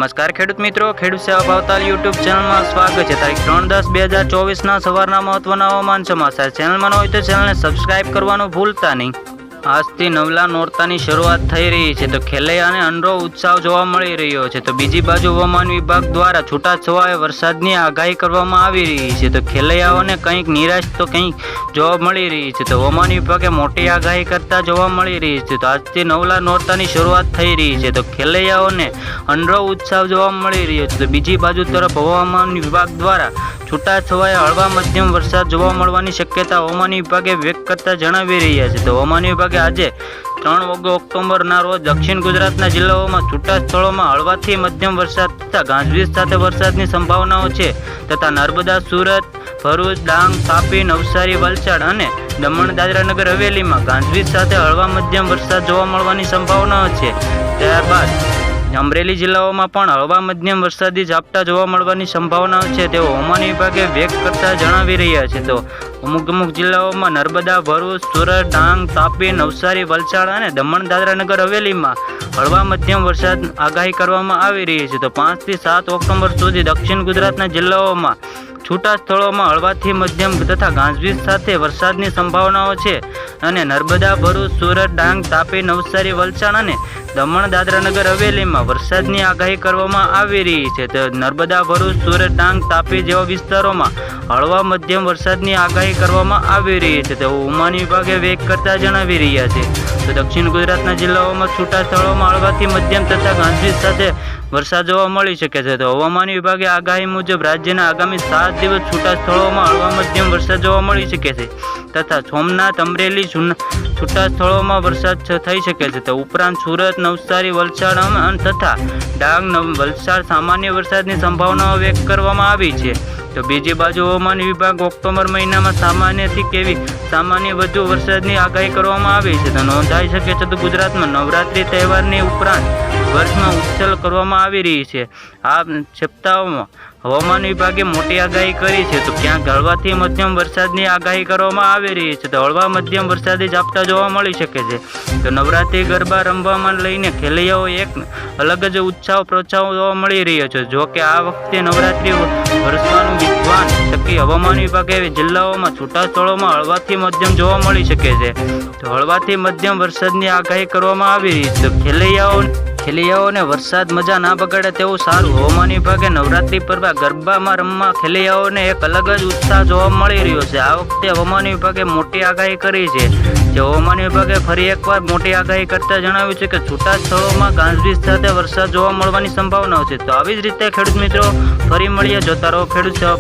નમસ્કાર ખેડૂત મિત્રો, ખેડૂત સેવા ભાવતાલ યુટ્યુબ ચેનલમાં સ્વાગત છે। તારીખ 3/10/2024 સવારના મહત્વના હવામાન સમાચાર। ચેનલમાં હોય તો ચેનલને સબસ્ક્રાઇબ કરવાનું ભૂલતા નહીં। આજથી નવલા નોરતાની શરૂઆત થઈ રહી છે, તો ખેલૈયા અને અનરો ઉત્સાહ જોવા મળી રહ્યો છે। તો બીજી બાજુ હવામાન વિભાગ દ્વારા છૂટાછવાયા વરસાદની આગાહી કરવામાં આવી રહી છે, તો ખેલૈયાઓને કંઈક નિરાશ તો કંઈક જોવા મળી રહી છે। તો હવામાન વિભાગે મોટી આગાહી કરતા જોવા મળી રહી છે। તો આજથી નવલા નોરતાની શરૂઆત થઈ રહી છે, તો ખેલૈયાઓને અનરો ઉત્સાહ જોવા મળી રહ્યો છે। તો બીજી બાજુ તરફ હવામાન વિભાગ દ્વારા છૂટાછવાયા હળવા મધ્યમ વરસાદ જોવા મળવાની શક્યતા હવામાન વિભાગે વ્યક્ત કરતા જણાવી રહ્યા છે। તો હવામાન વિભાગે આજે 3 ઓક્ટોબરના રોજ દક્ષિણ ગુજરાતના જિલ્લાઓમાં છૂટા સ્થળોમાં હળવાથી મધ્યમ વરસાદ તથા ગાજવીજ સાથે વરસાદની સંભાવનાઓ છે, તથા નર્મદા, સુરત, ભરૂચ, ડાંગ, તાપી, નવસારી, વલસાડ અને દમણ દાદરા નગર હવેલીમાં ગાજવીજ સાથે હળવા મધ્યમ વરસાદ જોવા મળવાની સંભાવનાઓ છે। ત્યારબાદ અમરેલી જિલ્લાઓમાં પણ હળવા મધ્યમ વરસાદી ઝાપટા જોવા મળવાની સંભાવનાઓ છે, તેઓ હવામાન વિભાગે વ્યક્ત કરતા જણાવી રહ્યા છે। તો અમુક જિલ્લાઓમાં નર્મદા, ભરૂચ, સુરત, ડાંગ, તાપી, નવસારી, વલસાડ અને દમણ દાદરા નગર હવેલીમાં હળવા મધ્યમ વરસાદ આગાહી કરવામાં આવી રહી છે। તો 5 થી 7 ઓક્ટોબર સુધી દક્ષિણ ગુજરાતના જિલ્લાઓમાં છૂટા સ્થળોમાં હળવાથી મધ્યમ તથા ગાજવીજ સાથે વરસાદની સંભાવનાઓ છે અને નર્મદા, ભરૂચ, સુરત, ડાંગ, તાપી, નવસારી, વલસાડ અને દમણ દાદરા નગર હવેલીમાં વરસાદની આગાહી કરવામાં આવી રહી છે। તો નર્મદા, ભરૂચ, સુરત, ડાંગ, તાપી જેવા વિસ્તારોમાં હળવા મધ્યમ વરસાદની આગાહી કરવામાં આવી રહી છે, તેવું હવામાન વિભાગે વ્યક્ત કરતા જણાવી રહ્યા છે। તો દક્ષિણ ગુજરાતના જિલ્લાઓમાં છૂટા સ્થળોમાં હળવાથી મધ્યમ તથા ગાજવીજ સાથે વરસાદ જોવા મળી શકે છે। તો હવામાન વિભાગે આગાહી મુજબ રાજ્યના આગામી 7 દિવસ છૂટા સ્થળોમાં હળવા મધ્યમ વરસાદ જોવા મળી શકે છે, તથા સોમનાથ, અમરેલી છૂટા સ્થળોમાં વરસાદ થઈ શકે છે। તો ઉપરાંત સુરત, નવસારી, વલસાડ તથા ડાંગ, વલસાડ સામાન્ય વરસાદની સંભાવનાઓ વ્યક્ત કરવામાં આવી છે। તો બીજી બાજુ હવામાન વિભાગ ઓક્ટોબર મહિનામાં સામાન્યથી કેવી સામાન્ય વધુ વરસાદની આગાહી કરવામાં આવી છે। તો નોંધાઈ શકે છે તો ગુજરાતમાં નવરાત્રી તહેવારની ઉપરાંત વર્ષમાં ઉછેલ કરવામાં આવી રહી છે। આ સપ્તાહોમાં હવામાન વિભાગે મોટી આગાહી કરી છે, તો ક્યાંક હળવાથી મધ્યમ વરસાદની આગાહી કરવામાં આવી રહી છે। તો હળવા મધ્યમ વરસાદી ઝાપટા જોવા મળી શકે છે। તો નવરાત્રી ગરબા રમવામાં લઈને ખેલૈયાઓ એક અલગ જ ઉત્સાહ પ્રોત્સાહ જોવા મળી રહ્યો છે। જો કે આ વખતે નવરાત્રી વરસવાનું વિદ્વાન શકી હવામાન વિભાગે જિલ્લાઓમાં છૂટા સ્થળોમાં હળવાથી મધ્યમ જોવા મળી શકે છે। તો હળવાથી મધ્યમ વરસાદની આગાહી કરવામાં આવી રહી છે। તો ખેલૈયાઓને વરસાદ મજા ના બગાડે તેવું સારું હવામાન વિભાગે નવરાત્રી પર્વ ગરબામાં રમવા ખેલૈયાઓને એક અલગ જ ઉત્સાહ જોવા મળી રહ્યો છે। આ વખતે હવામાન વિભાગે મોટી આગાહી કરી છે, જે હવામાન વિભાગે ફરી એકવાર મોટી આગાહી કરતા જણાવ્યું છે કે છૂટા સ્થળોમાં ગાજવીજ સાથે વરસાદ જોવા મળવાની સંભાવનાઓ છે। તો આવી જ રીતે ખેડૂત મિત્રો ફરી મળીએ, જોતા રહો ખેડૂત સેવા।